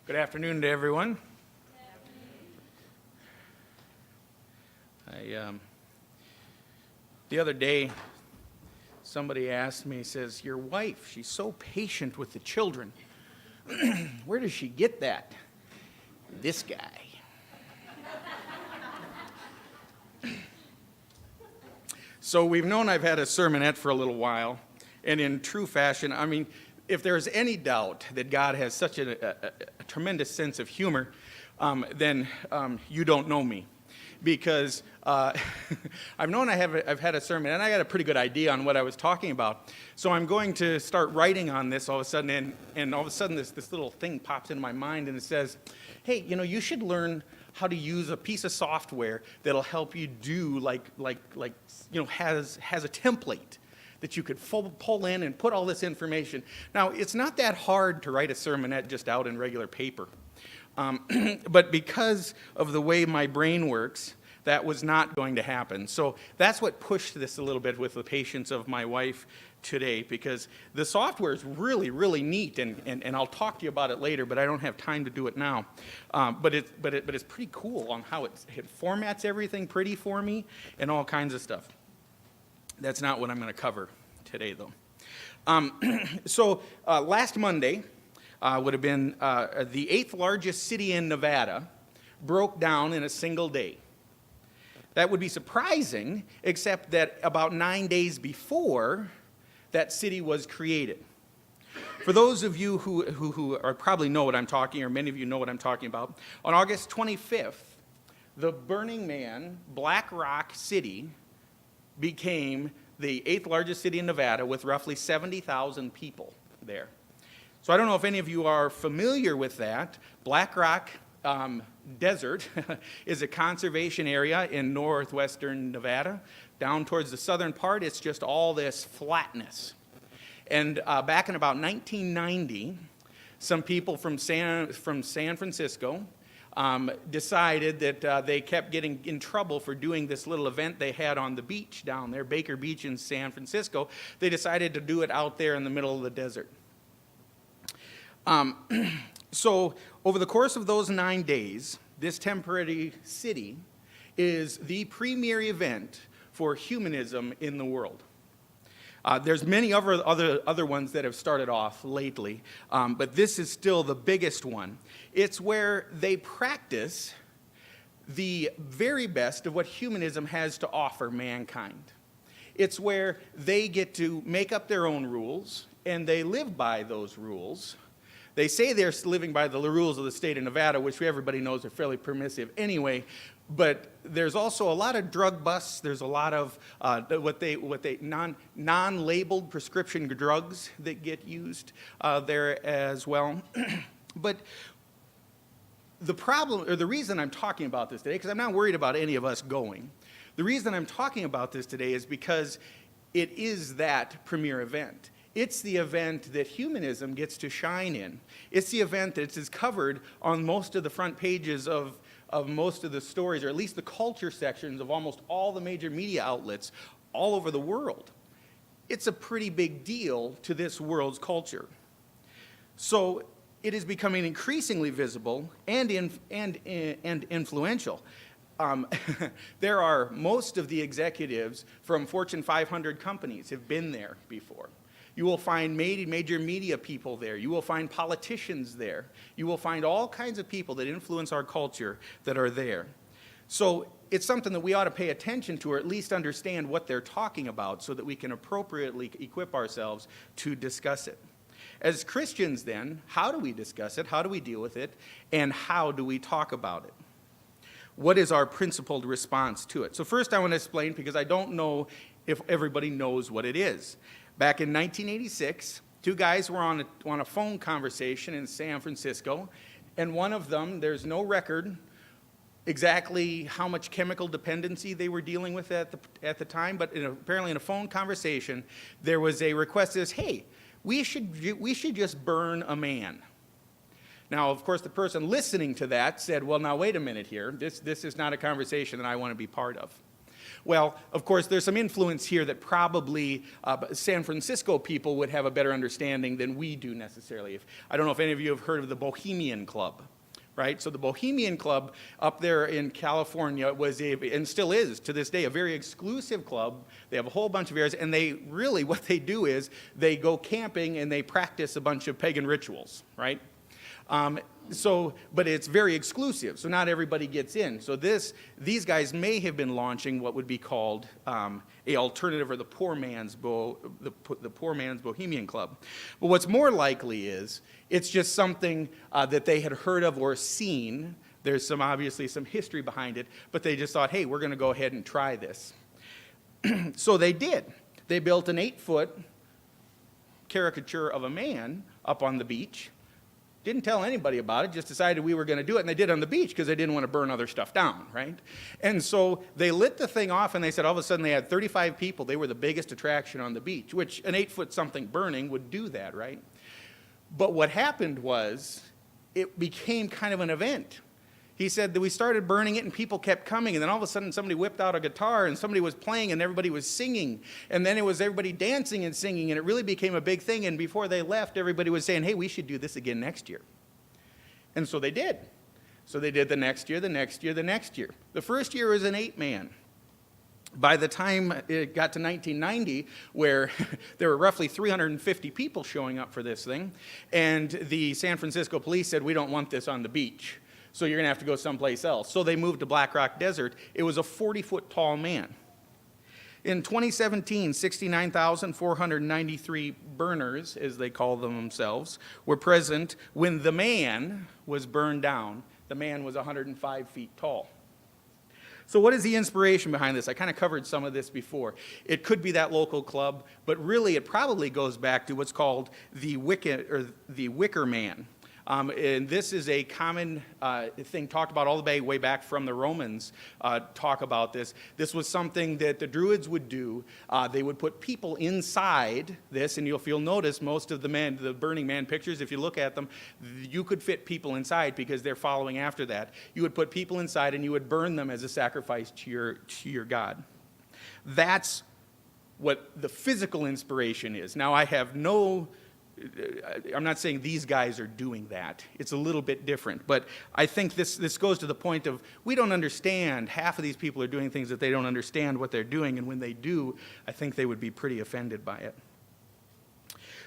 Good afternoon to everyone. The other day, somebody asked me, says, your wife, she's so patient with the children. Where does she get that? This guy. So we've known I've had a sermonette for a little while, and in true fashion, I mean, if there's any doubt that God has such a tremendous sense of humor, then you don't know me. Because I've known I've had a sermon, and I got a pretty good idea on what I was talking about. So I'm going to start writing on this all of a sudden, and all of a sudden this little thing pops into my mind, and it says, hey, you should learn how to use a piece of software that'll help you do has a template that you could pull in and put all this information. Now, it's not that hard to write a sermonette just out in regular paper. But because of the way my brain works, that was not going to happen. So that's what pushed this a little bit with the patience of my wife today, because the software is really, really neat, and I'll talk to you about it later, but I don't have time to do it now. But it's pretty cool on how it formats everything pretty for me and all kinds of stuff. That's not what I'm going to cover today, though. So last Monday would have been the 8th largest city in Nevada broke down in a single day. That would be surprising, except that about 9 days before that city was created. For those of you who probably know what I'm talking, or many of you know what I'm talking about, on August 25th, the Burning Man, Black Rock City, became the 8th largest city in Nevada with roughly 70,000 people there. So I don't know if any of you are familiar with that. Black Rock Desert is a conservation area in northwestern Nevada. Down towards the southern part, it's just all this flatness. And back in about 1990, some people from San Francisco decided that they kept getting in trouble for doing this little event they had on the beach down there, Baker Beach in San Francisco. They decided to do it out there in the middle of the desert. So over the course of those 9 days, this temporary city is the premier event for humanism in the world. There's many other ones that have started off lately, but this is still the biggest one. It's where they practice the very best of what humanism has to offer mankind. It's where they get to make up their own rules, and they live by those rules. They say they're living by the rules of the state of Nevada, which everybody knows are fairly permissive anyway. But there's also a lot of drug busts. There's a lot of non-labeled prescription drugs that get used there as well. But the problem, or the reason I'm talking about this today, because I'm not worried about any of us going. The reason I'm talking about this today is because it is that premier event. It's the event that humanism gets to shine in. It's the event that is covered on most of the front pages of most of the stories, or at least the culture sections of almost all the major media outlets all over the world. It's a pretty big deal to this world's culture. So it is becoming increasingly visible and influential. There are most of the executives from Fortune 500 companies have been there before. You will find major media people there. You will find politicians there. You will find all kinds of people that influence our culture that are there. So it's something that we ought to pay attention to, or at least understand what they're talking about, so that we can appropriately equip ourselves to discuss it. As Christians then, how do we discuss it? How do we deal with it? And how do we talk about it? What is our principled response to it? So first I want to explain, because I don't know if everybody knows what it is. Back in 1986, two guys were on a phone conversation in San Francisco, and one of them, there's no record exactly how much chemical dependency they were dealing with at the time, but apparently in a phone conversation, there was a request that says, hey, we should just burn a man. Now, of course, the person listening to that said, well, now wait a minute here. This is not a conversation that I want to be part of. Well, of course, there's some influence here that probably San Francisco people would have a better understanding than we do necessarily. I don't know if any of you have heard of the Bohemian Club, right? So the Bohemian Club up there in California was and still is to this day, a very exclusive club. They have a whole bunch of areas, and what they do is they go camping and they practice a bunch of pagan rituals, right? But it's very exclusive, so not everybody gets in. So these guys may have been launching what would be called a alternative, or the poor man's Bohemian Club. But what's more likely is it's just something that they had heard of or seen. There's obviously some history behind it, but they just thought, hey, we're going to go ahead and try this. So they did. They built an 8-foot caricature of a man up on the beach. Didn't tell anybody about it, just decided we were going to do it, and they did on the beach because they didn't want to burn other stuff down, right? And so they lit the thing off, and they said all of a sudden they had 35 people. They were the biggest attraction on the beach, which an 8-foot something burning would do that, right? But what happened was it became kind of an event. He said that we started burning it and people kept coming, and then all of a sudden somebody whipped out a guitar and somebody was playing and everybody was singing, and then it was everybody dancing and singing, and it really became a big thing. And before they left, everybody was saying, hey, we should do this again next year. And so they did. So they did the next year, the next year, the next year. The first year was an 8-man. By the time it got to 1990, where there were roughly 350 people showing up for this thing, and the San Francisco police said, we don't want this on the beach, so you're going to have to go someplace else. So they moved to Black Rock Desert. It was a 40-foot tall man. In 2017, 69,493 burners, as they call them themselves, were present when the man was burned down. The man was 105 feet tall. So what is the inspiration behind this? I kind of covered some of this before. It could be that local club, but really it probably goes back to what's called the Wicker Man. And this is a common thing talked about all the way back from the Romans talk about this. This was something that the Druids would do. They would put people inside this, and you'll notice most of the Burning Man pictures, if you look at them, you could fit people inside because they're following after that. You would put people inside and you would burn them as a sacrifice to your God. That's what the physical inspiration is. Now, I'm not saying these guys are doing that. It's a little bit different. But I think this goes to the point of we don't understand. Half of these people are doing things that they don't understand what they're doing. And when they do, I think they would be pretty offended by it.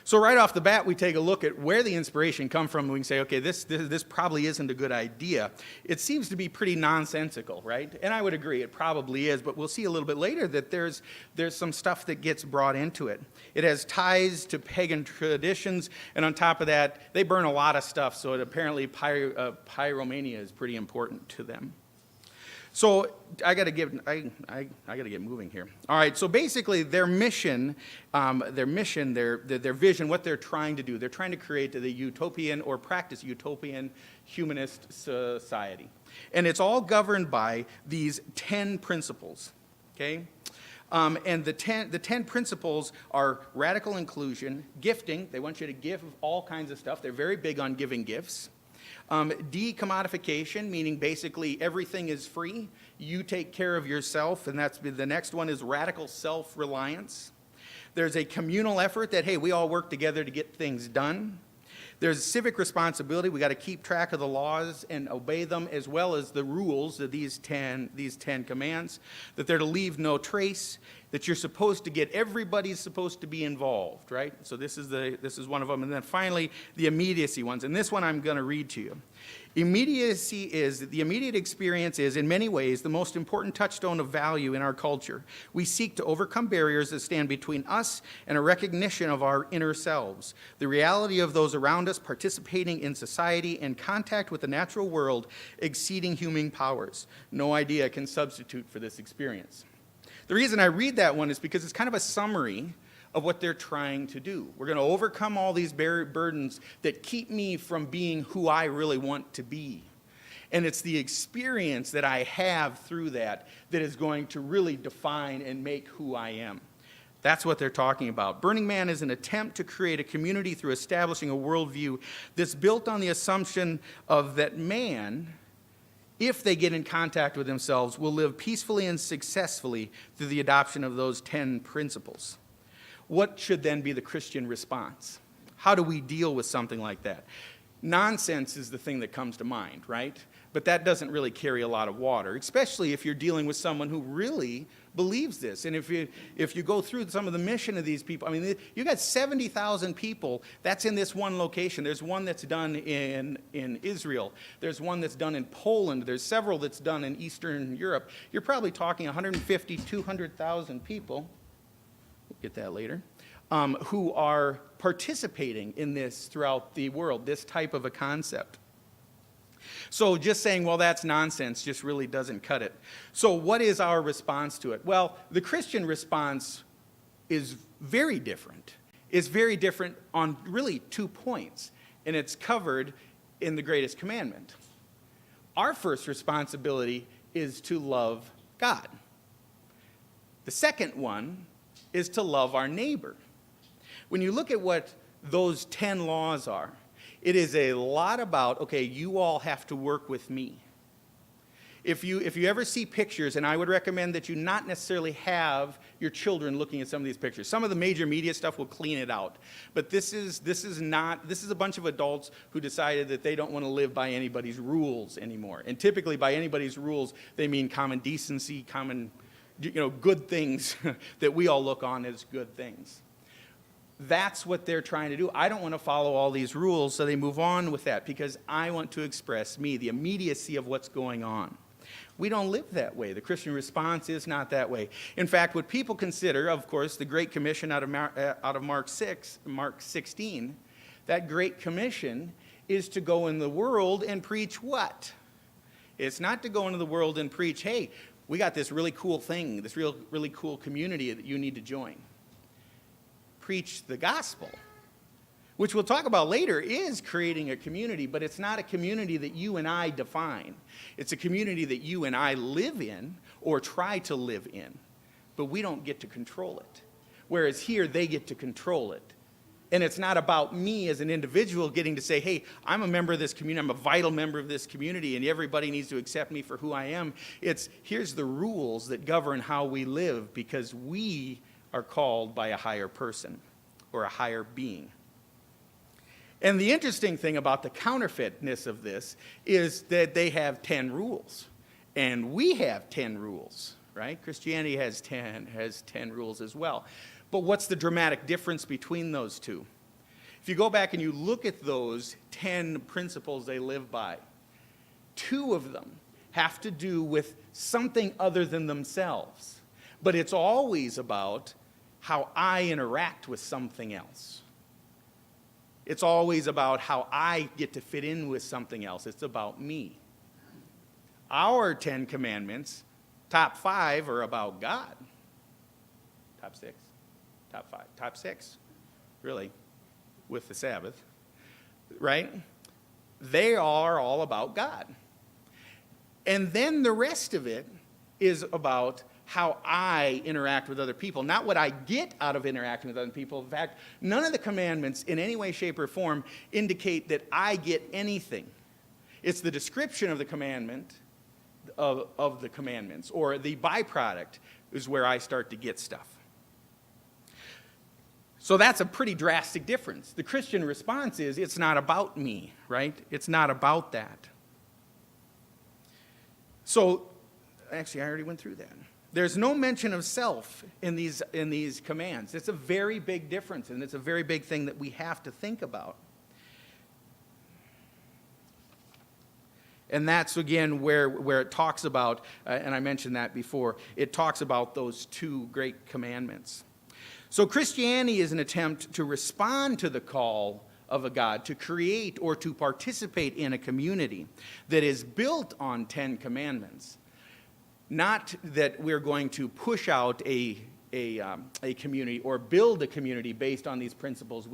So right off the bat, we take a look at where the inspiration come from. And we can say, okay, this probably isn't a good idea. It seems to be pretty nonsensical, right? And I would agree, it probably is. But we'll see a little bit later that there's some stuff that gets brought into it. It has ties to pagan traditions. And on top of that, they burn a lot of stuff. So apparently pyromania is pretty important to them. So I got to get moving here. All right. So basically, their mission, their vision, what they're trying to do, they're trying to create the utopian or practice utopian humanist society, and it's all governed by these 10 principles. Okay. And the 10 principles are radical inclusion, gifting. They want you to give all kinds of stuff. They're very big on giving gifts. Decommodification, meaning basically everything is free. You take care of yourself, and the next one is radical self-reliance. There's a communal effort that, hey, we all work together to get things done. There's civic responsibility. We got to keep track of the laws and obey them, as well as the rules of these 10 commands. That they're to leave no trace. That you're supposed to everybody's supposed to be involved, right? So this is one of them. And then finally, the immediacy ones. And this one I'm going to read to you. The immediate experience is, in many ways, the most important touchstone of value in our culture. We seek to overcome barriers that stand between us and a recognition of our inner selves, the reality of those around us, participating in society, and contact with the natural world, exceeding human powers. No idea can substitute for this experience. The reason I read that one is because it's kind of a summary of what they're trying to do. We're going to overcome all these burdens that keep me from being who I really want to be. And it's the experience that I have through that is going to really define and make who I am. That's what they're talking about. Burning Man is an attempt to create a community through establishing a worldview that's built on the assumption of that man if they get in contact with themselves, will live peacefully and successfully through the adoption of those 10 principles. What should then be the Christian response? How do we deal with something like that? Nonsense is the thing that comes to mind, right? But that doesn't really carry a lot of water, especially if you're dealing with someone who really believes this. And if you go through some of the mission of these people, I mean, you got 70,000 people. That's in this one location. There's one that's done in Israel. There's one that's done in Poland. There's several that's done in Eastern Europe. You're probably talking 150, 200,000 people. We'll get that later. Who are participating in this throughout the world, this type of a concept. So just saying, well, that's nonsense, just really doesn't cut it. So what is our response to it? Well, the Christian response is very different. It's very different on really 2 points, and it's covered in the greatest commandment. Our first responsibility is to love God. The second one is to love our neighbor. When you look at what those 10 laws are, it is a lot about, okay, you all have to work with me. If you ever see pictures, and I would recommend that you not necessarily have your children looking at some of these pictures. Some of the major media stuff will clean it out. But this is a bunch of adults who decided that they don't want to live by anybody's rules anymore. And typically by anybody's rules, they mean common decency, common, good things that we all look on as good things. That's what they're trying to do. I don't want to follow all these rules, so they move on with that because I want to express me, the immediacy of what's going on. We don't live that way. The Christian response is not that way. In fact, what people consider, of course, the Great Commission out of Mark 16, that Great Commission is to go in the world and preach what? It's not to go into the world and preach, hey, we got this really cool thing, this really cool community that you need to join. Preach the gospel, which we'll talk about later, is creating a community, but it's not a community that you and I define. It's a community that you and I live in or try to live in, but we don't get to control it. Whereas here, they get to control it. And it's not about me as an individual getting to say, hey, I'm a member of this community, I'm a vital member of this community, and everybody needs to accept me for who I am. It's, here's the rules that govern how we live because we are called by a higher person or a higher being. And the interesting thing about the counterfeitness of this is that they have 10 rules. And we have 10 rules, right? Christianity has 10 rules as well. But what's the dramatic difference between those two? If you go back and you look at those 10 principles they live by, 2 of them have to do with something other than themselves. But it's always about how I interact with something else. It's always about how I get to fit in with something else. It's about me. Our 10 commandments, top 5 are about God. Top 6, top 5, top 6, really, with the Sabbath, right? They are all about God. And then the rest of it is about how I interact with other people, not what I get out of interacting with other people. In fact, none of the commandments in any way, shape, or form indicate that I get anything. It's the description of the commandment, of the commandments, or the byproduct is where I start to get stuff. So that's a pretty drastic difference. The Christian response is, it's not about me, right? It's not about that. So, actually, I already went through that. There's no mention of self in these commands. It's a very big difference, and it's a very big thing that we have to think about. And that's, again, where it talks about, and I mentioned that before, it talks about those 2 great commandments. So Christianity is an attempt to respond to the call of a God to create or to participate in a community that is built on 10 commandments. Not that we're going to push out a community or build a community based on these principles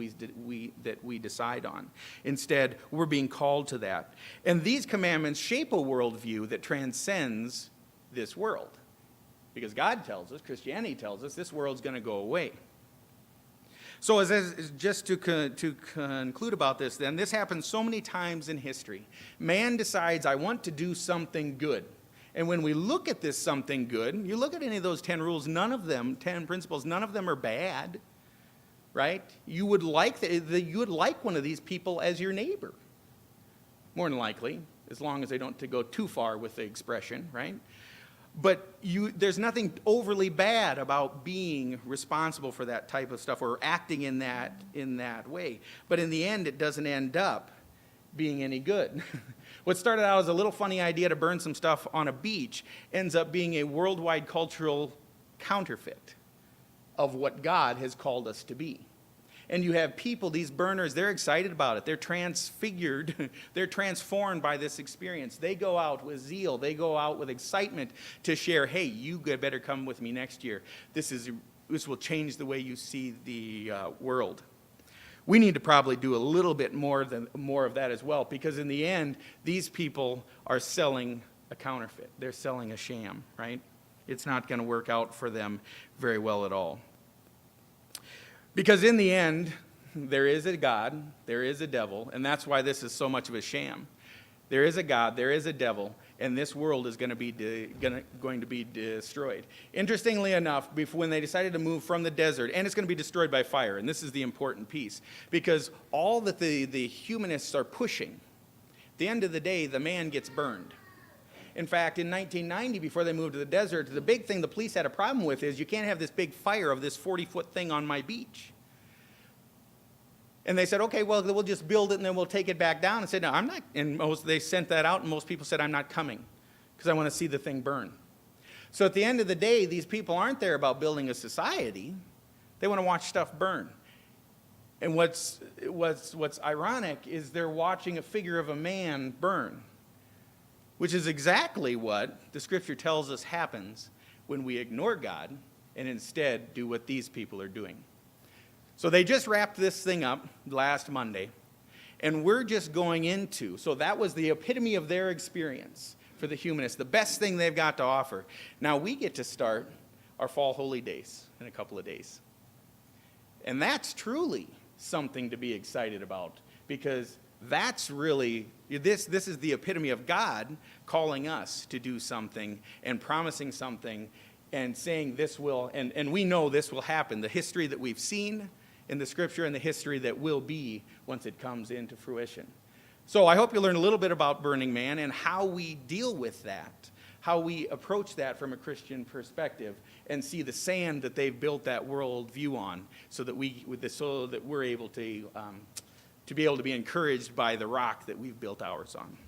that we decide on. Instead, we're being called to that. And these commandments shape a worldview that transcends this world. Because God tells us, Christianity tells us, this world's going to go away. So just to conclude about this, then, this happens so many times in history. Man decides, I want to do something good. And when we look at this something good, you look at any of those 10 rules, none of them, 10 principles, none of them are bad, right? You would like you would like one of these people as your neighbor, more than likely, as long as they don't go too far with the expression, right? But there's nothing overly bad about being responsible for that type of stuff or acting in that way. But in the end, it doesn't end up being any good. What started out as a little funny idea to burn some stuff on a beach ends up being a worldwide cultural counterfeit of what God has called us to be. And you have people, these burners, they're excited about it. They're transfigured. They're transformed by this experience. They go out with zeal. They go out with excitement to share, hey, you better come with me next year. This will change the way you see the world. We need to probably do a little bit more of that as well, because in the end, these people are selling a counterfeit. They're selling a sham, right? It's not going to work out for them very well at all. Because in the end, there is a God, there is a devil, and that's why this is so much of a sham. There is a God, there is a devil, and this world is going to be destroyed. Interestingly enough, when they decided to move from the desert, and it's going to be destroyed by fire, and this is the important piece, because all that the humanists are pushing, at the end of the day, the man gets burned. In fact, in 1990, before they moved to the desert, the big thing the police had a problem with is you can't have this big fire of this 40-foot thing on my beach. And they said, okay, well, we'll just build it and then we'll take it back down. And said, no, I'm not. And they sent that out, and most people said, I'm not coming because I want to see the thing burn. So at the end of the day, these people aren't there about building a society. They want to watch stuff burn. And what's ironic is they're watching a figure of a man burn, which is exactly what the Scripture tells us happens when we ignore God and instead do what these people are doing. So they just wrapped this thing up last Monday, and we're just going into, so that was the epitome of their experience for the humanists, the best thing they've got to offer. Now we get to start our fall holy days in a couple of days. And that's truly something to be excited about, because that's really, this is the epitome of God calling us to do something and promising something and saying this will, and we know this will happen. The history that we've seen in the Scripture and the history that will be once it comes into fruition. So I hope you learn a little bit about Burning Man and how we deal with that, how we approach that from a Christian perspective and see the sand that they've built that world view on, so that we're able to be encouraged by the rock that we've built ours on.